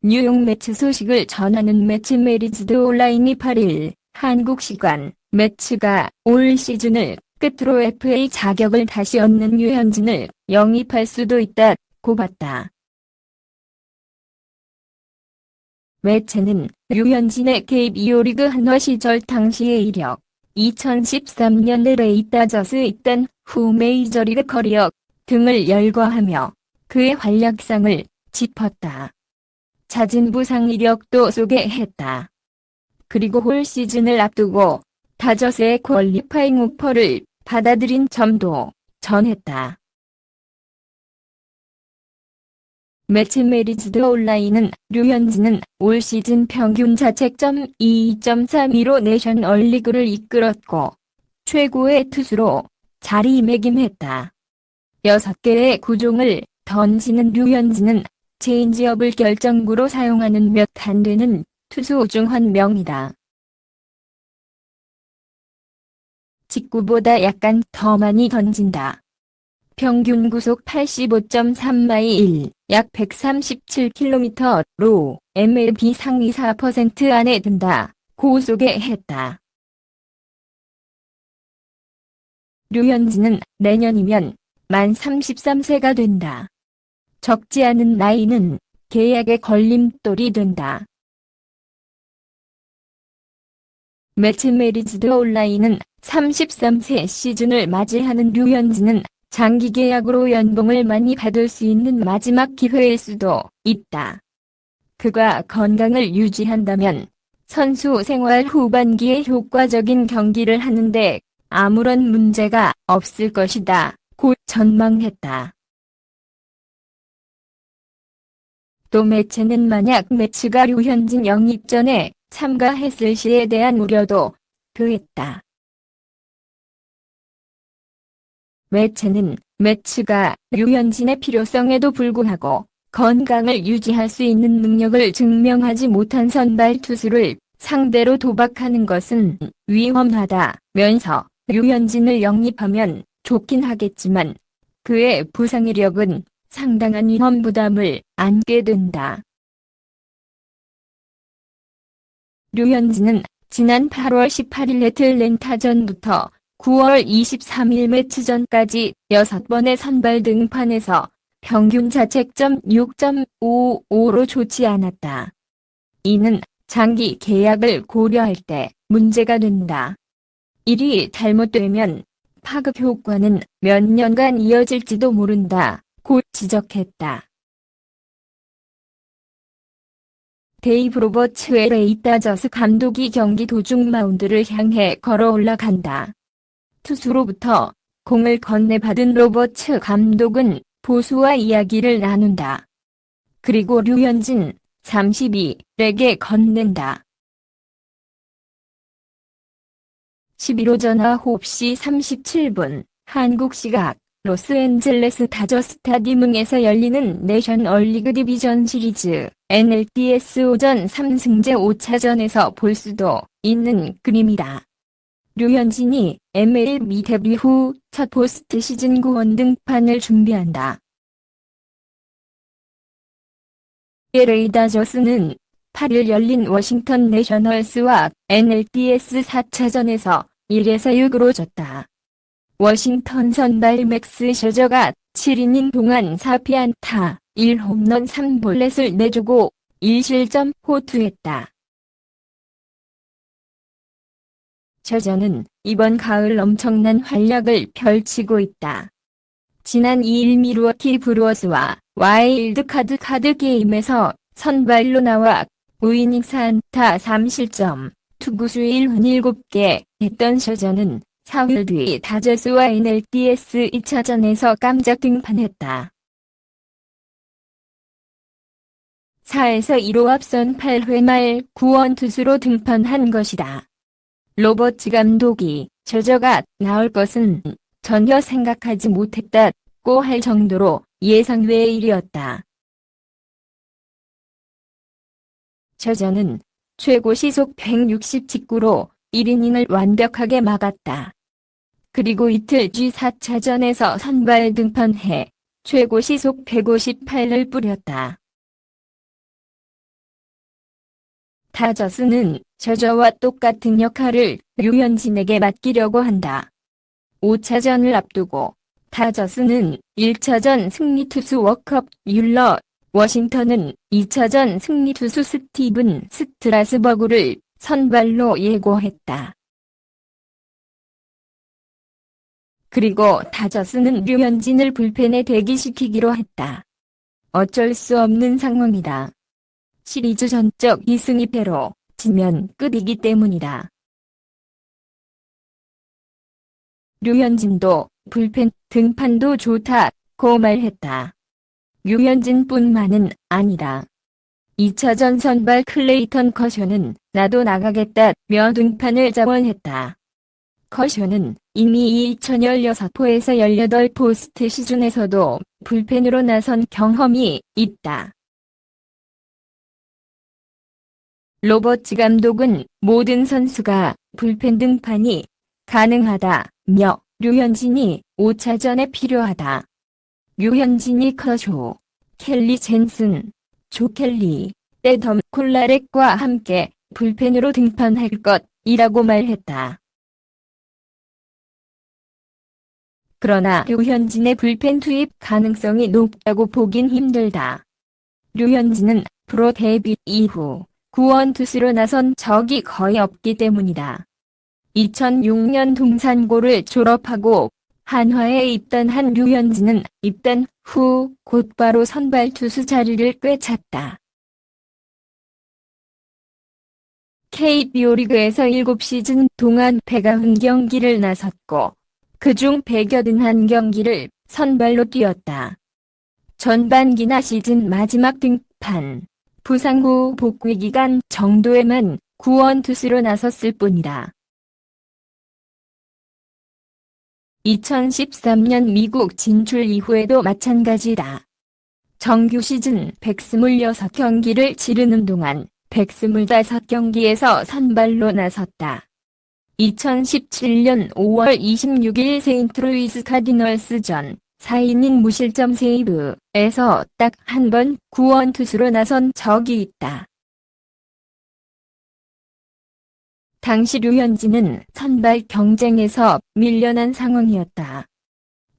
뉴욕 매치 소식을 전하는 매치 메리츠드 온라인이 8일 한국 시간 매치가 올 시즌을 끝으로 FA 자격을 다시 얻는 류현진을 영입할 수도 있다고 봤다. 매체는 류현진의 KBO 리그 한화 시절 당시의 이력, 2013년 LA 다저스에 있던 후 메이저리그 커리어 등을 열거하며 그의 활약상을 짚었다. 잦은 부상 이력도 소개했다. 그리고 올 시즌을 앞두고 다저스의 퀄리파잉 오퍼를 받아들인 점도 전했다. 매치 메리츠드 온라인은 류현진은 올 시즌 평균 자책점 2.32로 내셔널리그를 이끌었고 최고의 투수로 자리매김했다. 6개의 구종을 던지는 류현진은 체인지업을 결정구로 사용하는 몇 안 되는 투수 중 한 명이다. 직구보다 약간 더 많이 던진다. 평균 구속 85.3마일, 약 137km로 MLB 상위 4% 안에 든다고 소개했다. 류현진은 내년이면 만 33세가 된다. 적지 않은 나이는 계약의 걸림돌이 된다. 매치 메리츠드 온라인은 33세 시즌을 맞이하는 류현진은 장기 계약으로 연봉을 많이 받을 수 있는 마지막 기회일 수도 있다. 그가 건강을 유지한다면 선수 생활 후반기에 효과적인 경기를 하는데 아무런 문제가 없을 것이다 고 전망했다. 또 매체는 만약 매치가 류현진 영입전에 참가했을 시에 대한 우려도 표했다. 매체는 매치가 류현진의 필요성에도 불구하고 건강을 유지할 수 있는 능력을 증명하지 못한 선발 투수를 상대로 도박하는 것은 위험하다면서 류현진을 영입하면 좋긴 하겠지만 그의 부상 이력은 상당한 위험 부담을 안게 된다. 류현진은 지난 8월 18일 애틀랜타전부터 9월 23일 매치전까지 6번의 선발 등판에서 평균 자책점 6.55로 좋지 않았다. 이는 장기 계약을 고려할 때 문제가 된다. 일이 잘못되면 파급 효과는 몇 년간 이어질지도 모른다고 지적했다. 데이브 로버츠 LA 다저스 감독이 경기 도중 마운드를 향해 걸어 올라간다. 투수로부터 공을 건네받은 로버츠 감독은 보수와 이야기를 나눈다. 그리고 류현진 32에게 건넨다. 11일 오전 9시 37분 한국 시각 로스앤젤레스 다저 스타디움에서 열리는 내셔널리그 디비전 시리즈 NLDS 오전 3승제 5차전에서 볼 수도 있는 그림이다. 류현진이 MLB 데뷔 후 첫 포스트 시즌 구원 등판을 준비한다. LA 다저스는 8일 열린 워싱턴 내셔널스와 NLDS 4차전에서 1-6으로 졌다. 워싱턴 선발 맥스 셔저가 7이닝 동안 4피안타, 1홈런 3볼넷을 내주고 1실점 호투했다. 셔저는 이번 가을 엄청난 활약을 펼치고 있다. 지난 2일 밀워키 브루어스와 와일드카드 게임에서 선발로 나와 5이닝 4안타 3실점, 투구수 1홈런 7개 했던 셔저는 4일 뒤 다저스와 NLDS 2차전에서 깜짝 등판했다. 4에서 2로 앞선 8회 말 구원 투수로 등판한 것이다. 로버츠 감독이 셔저가 나올 것은 전혀 생각하지 못했다고 할 정도로 예상 외의 일이었다. 셔저는 최고 시속 160 직구로 1이닝을 완벽하게 막았다. 그리고 이틀 뒤 4차전에서 선발 등판해 최고 시속 158을 뿌렸다. 다저스는 셔저와 똑같은 역할을 류현진에게 맡기려고 한다. 5차전을 앞두고 다저스는 1차전 승리 투수 워컵 율러, 워싱턴은 2차전 승리 투수 스티븐 스트라스버그를 선발로 예고했다. 그리고 다저스는 류현진을 불펜에 대기시키기로 했다. 어쩔 수 없는 상황이다. 시리즈 전적 2승 2패로 지면 끝이기 때문이다. 류현진도 불펜 등판도 좋다고 말했다. 류현진뿐만은 아니라 2차전 선발 클레이턴 커셔는 나도 나가겠다며 등판을 자원했다. 커셔는 이미 2016포에서 18 포스트 시즌에서도 불펜으로 나선 경험이 있다. 로버츠 감독은 모든 선수가 불펜 등판이 가능하다며 류현진이 5차전에 필요하다. 류현진이 커쇼, 켈리 젠슨, 조 켈리, 떼덤 콜라렉과 함께 불펜으로 등판할 것이라고 말했다. 그러나 류현진의 불펜 투입 가능성이 높다고 보긴 힘들다. 류현진은 프로 데뷔 이후 구원 투수로 나선 적이 거의 없기 때문이다. 2006년 동산고를 졸업하고 한화에 입단한 류현진은 입단 후 곧바로 선발 투수 자리를 꿰찼다. KBO 리그에서 7시즌 동안 191경기를 나섰고 그중 181경기를 선발로 뛰었다. 전반기나 시즌 마지막 등판, 부상 후 복귀 기간 정도에만 구원 투수로 나섰을 뿐이다. 2013년 미국 진출 이후에도 마찬가지다. 정규 시즌 126경기를 치르는 동안 125경기에서 선발로 나섰다. 2017년 5월 26일 세인트루이스 카디널스전 4이닝 무실점 세이브에서 딱 한 번 구원 투수로 나선 적이 있다. 당시 류현진은 선발 경쟁에서 밀려난 상황이었다.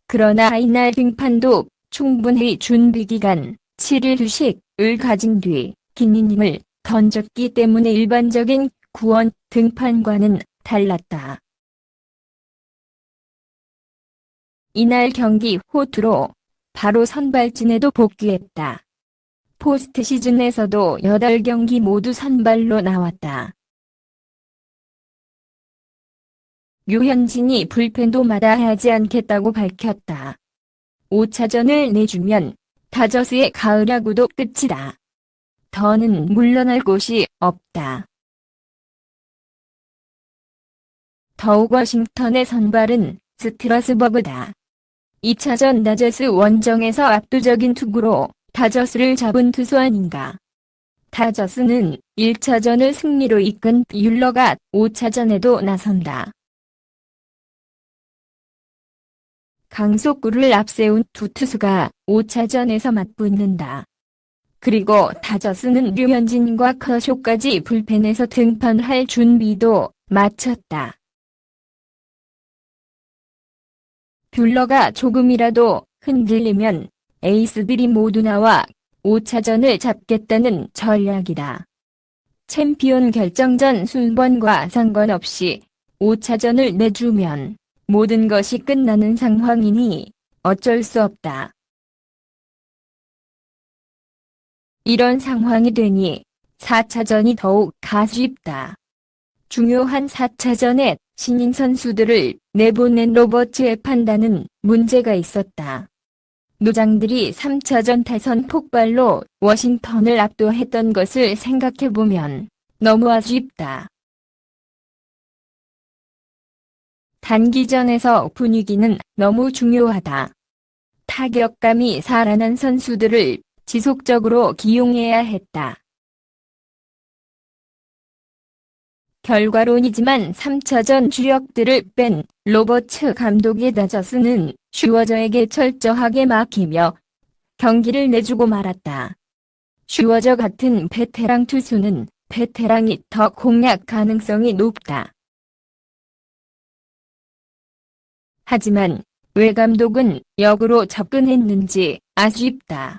그러나 이날 등판도 충분히 준비기간 7일 휴식을 가진 뒤 긴 이닝을 던졌기 때문에 일반적인 구원 등판과는 달랐다. 이날 경기 호투로 바로 선발진에도 복귀했다. 포스트 시즌에서도 8경기 모두 선발로 나왔다. 류현진이 불펜도 마다하지 않겠다고 밝혔다. 5차전을 내주면 다저스의 가을 야구도 끝이다. 더는 물러날 곳이 없다. 더욱 워싱턴의 선발은 스트라스버그다. 2차전 다저스 원정에서 압도적인 투구로 다저스를 잡은 투수 아닌가. 다저스는 1차전을 승리로 이끈 율러가 5차전에도 나선다. 강속구를 앞세운 두 투수가 5차전에서 맞붙는다. 그리고 다저스는 류현진과 커쇼까지 불펜에서 등판할 준비도 마쳤다. 뷰러가 조금이라도 흔들리면 에이스들이 모두 나와 5차전을 잡겠다는 전략이다. 챔피언 결정전 순번과 상관없이 5차전을 내주면 모든 것이 끝나는 상황이니 어쩔 수 없다. 이런 상황이 되니 4차전이 더욱 아쉽다. 중요한 4차전에 신인 선수들을 내보낸 로버츠의 판단은 문제가 있었다. 노장들이 3차전 타선 폭발로 워싱턴을 압도했던 것을 생각해보면 너무 아쉽다. 단기전에서 분위기는 너무 중요하다. 타격감이 살아난 선수들을 지속적으로 기용해야 했다. 결과론이지만 3차전 주력들을 뺀 로버츠 감독의 다저스는 슈워저에게 철저하게 막히며 경기를 내주고 말았다. 슈워저 같은 베테랑 투수는 베테랑이 더 공략 가능성이 높다. 하지만 왜 감독은 역으로 접근했는지 아쉽다.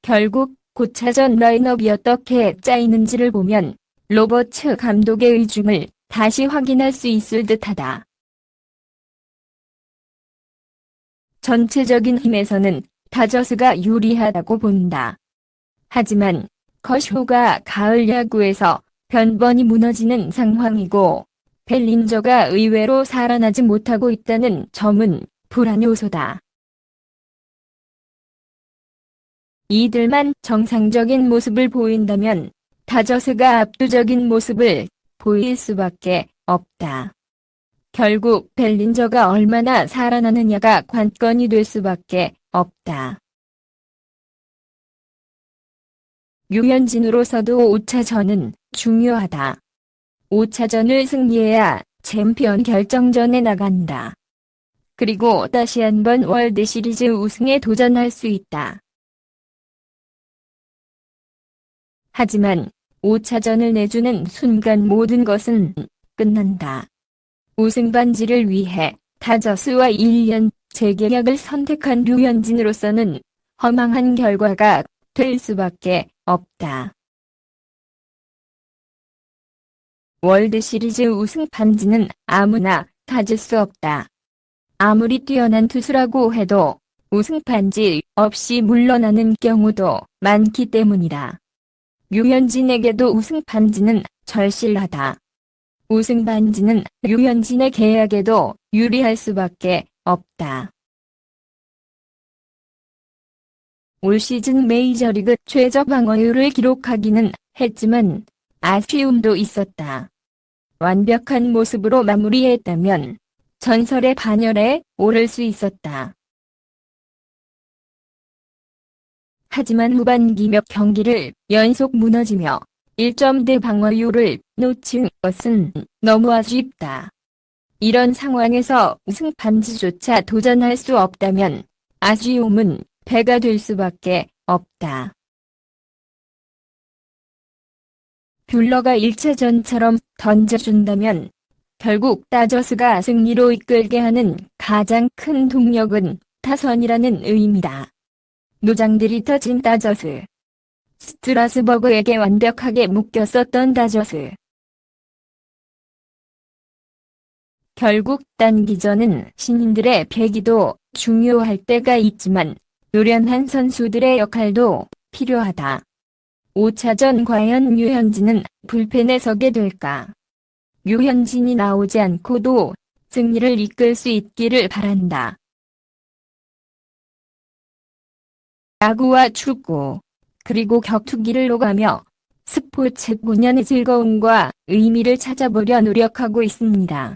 결국 고차전 라인업이 어떻게 짜이는지를 보면 로버츠 감독의 의중을 다시 확인할 수 있을 듯하다. 전체적인 힘에서는 다저스가 유리하다고 본다. 하지만 커쇼가 가을 야구에서 변번이 무너지는 상황이고 벨린저가 의외로 살아나지 못하고 있다는 점은 불안 요소다. 이들만 정상적인 모습을 보인다면 다저스가 압도적인 모습을 보일 수밖에 없다. 결국 벨린저가 얼마나 살아나느냐가 관건이 될 수밖에 없다. 류현진으로서도 5차전은 중요하다. 5차전을 승리해야 챔피언 결정전에 나간다. 그리고 다시 한번 월드시리즈 우승에 도전할 수 있다. 하지만 5차전을 내주는 순간 모든 것은 끝난다. 우승 반지를 위해 다저스와 1년 재계약을 선택한 류현진으로서는 허망한 결과가 될 수밖에 없다. 월드시리즈 우승 반지는 아무나 가질 수 없다. 아무리 뛰어난 투수라고 해도 우승 반지 없이 물러나는 경우도 많기 때문이다. 류현진에게도 우승 반지는 절실하다. 우승 반지는 류현진의 계약에도 유리할 수밖에 없다. 올 시즌 메이저리그 최저 방어율을 기록하기는 했지만 아쉬움도 있었다. 완벽한 모습으로 마무리했다면 전설의 반열에 오를 수 있었다. 하지만 후반기 몇 경기를 연속 무너지며 1점대 방어율을 놓친 것은 너무 아쉽다. 이런 상황에서 우승 반지조차 도전할 수 없다면 아쉬움은 배가 될 수밖에 없다. 뷰러가 1차전처럼 던져준다면 결국 다저스가 승리로 이끌게 하는 가장 큰 동력은 타선이라는 의미다. 노장들이 터진 다저스. 스트라스버그에게 완벽하게 묶였었던 다저스. 결국 단기전은 신인들의 패기도 중요할 때가 있지만 노련한 선수들의 역할도 필요하다. 5차전 과연 류현진은 불펜에 서게 될까? 류현진이 나오지 않고도 승리를 이끌 수 있기를 바란다. 야구와 축구, 그리고 격투기를 오가며 스포츠 본연의 즐거움과 의미를 찾아보려 노력하고 있습니다.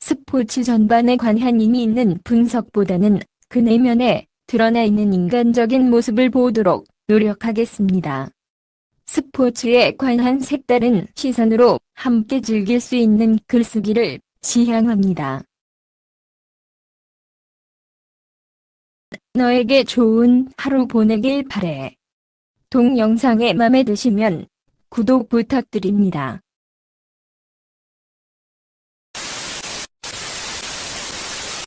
스포츠 전반에 관한 의미 있는 분석보다는 그 내면에 드러나 있는 인간적인 모습을 보도록 노력하겠습니다. 스포츠에 관한 색다른 시선으로 함께 즐길 수 있는 글쓰기를 지향합니다. 너에게 좋은 하루 보내길 바래. 동영상에 맘에 드시면 구독 부탁드립니다.